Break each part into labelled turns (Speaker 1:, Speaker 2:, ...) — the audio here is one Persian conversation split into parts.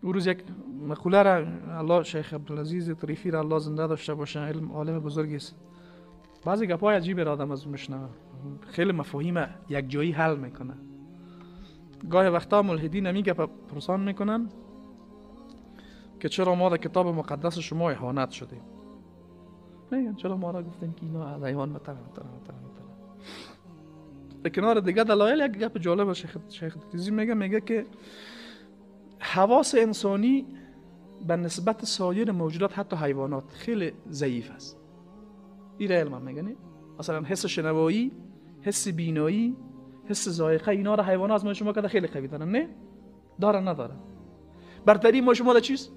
Speaker 1: او روز یک مقوله را الله شیخ عبدالعزیز طریفی را الله زنده داشته باشه، علم عالم بزرگی است. بعضی گپای عجیب را آدم از میشنوه، خیلی مفاهیم یک جایی حل میکنه. گاهی وقتا ملحدین همی گپ پرسان میکنن که چرا ما در کتاب مقدس شما اهانت شدیم. میگن چرا ما را گفتن که اینا از ایوان مثلا در کنار دیگه دلایل یک گپ جالب شیخ عبدالعزیز میگه که حواس انسانی به نسبت سایر موجودات حتی حیوانات خیلی ضعیف است. این علم میگه مثلا حس شنوایی، حس بینایی، حس ذائقه، اینا را حیوانات ما شما کده خیلی قوی دارن. نه دارن ندارن. برتری ما شما ده چیز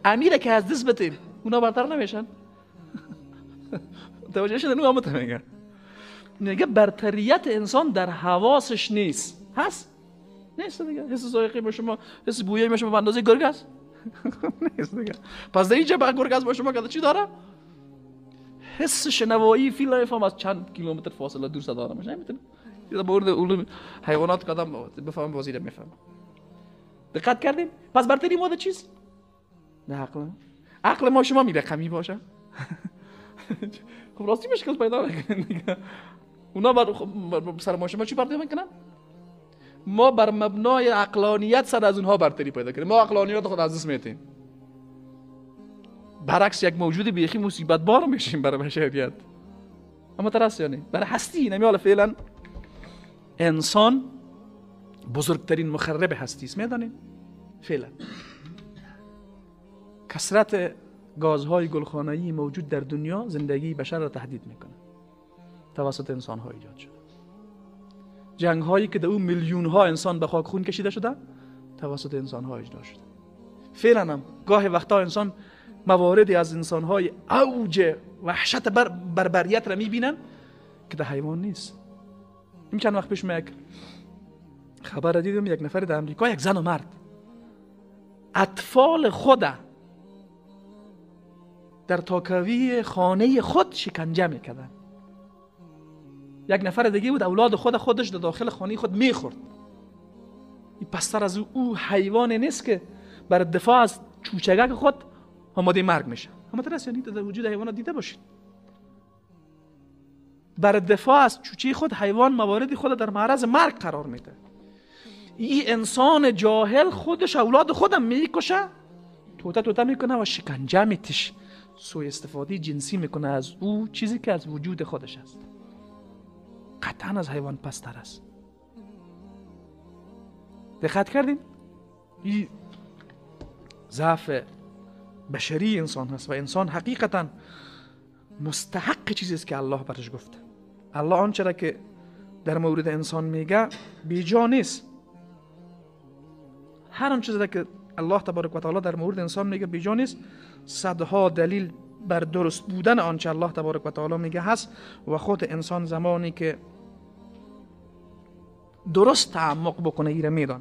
Speaker 1: امیره که از دست بتیم اونا برتر نمیشن. توجه شدن اون هم میگه میگه برتریت انسان در حواسش نیست. هست؟ نیست دیگه. حس ذائقه با شما، حس بویایی با شما به اندازه گرگ است؟ نیست دیگه. پس در اینجا به گرگ است با شما کده چی داره؟ حس شنوایی فیل نمیفهم از چند کیلومتر فاصله دور صدا را میشه. نمیتونه. در مورد علوم حیوانات کدام بفهم بازی را میفهم. دقت کردین؟ پس برتری ما در چیز؟ نه عقل ما شما می رقمی باشه. خب راستی مشکل پیدا نکنین دیگه. اونا بر سر ما شما چی برتری میکنن؟ ما بر مبنای عقلانیت سر از اونها برتری پیدا کنیم. ما عقلانیت خود از دست میتیم. برعکس یک موجود بیخی مصیبت بار میشیم برای بشریت. اما ترس یعنی برای هستی نمیاله فعلا انسان بزرگترین مخرب هستی است. میدانین؟ فعلا کثرت گازهای گلخانه‌ای موجود در دنیا زندگی بشر را تهدید میکنه. توسط انسان ها ایجاد شده. جنگ هایی که در اون میلیون ها انسان به خاک خون کشیده شده توسط انسان ها ایجاد شده. فعلا هم گاهی وقتا انسان مواردی از انسان های اوج وحشت بربریت را میبینن که در حیوان نیست. این چند وقت پیش یک خبر دیدم، یک نفر در امریکا، یک زن و مرد اطفال خود در تاکاوی خانه خود شکنجه میکردن. یک نفر دیگه بود اولاد خودش در داخل خانه خود میخورد. این پستر از او حیوان نیست که برای دفاع از چوچگک خود آماده مرگ میشه. اما درست یعنی در وجود حیوانات دیده باشید برای دفاع از چوچه خود حیوان مواردی خود در معرض مرگ قرار میده. این انسان جاهل خودش اولاد خودم میکشه، توته میکنه و شکنجه میتش، سوء استفاده جنسی میکنه از او چیزی که از وجود خودش است. قطعا از حیوان پستر است. دقت کردین؟ این ضعف بشری انسان هست و انسان حقیقتا مستحق چیزی است که الله برش گفته. الله آنچه را که در مورد انسان میگه بیجا نیست. هر آن چیزی را که الله تبارک و تعالی در مورد انسان میگه بیجا نیست. صدها دلیل بر درست بودن آنچه الله تبارک و تعالی میگه هست و خود انسان زمانی که درست تعمق بکنه ایره میدان.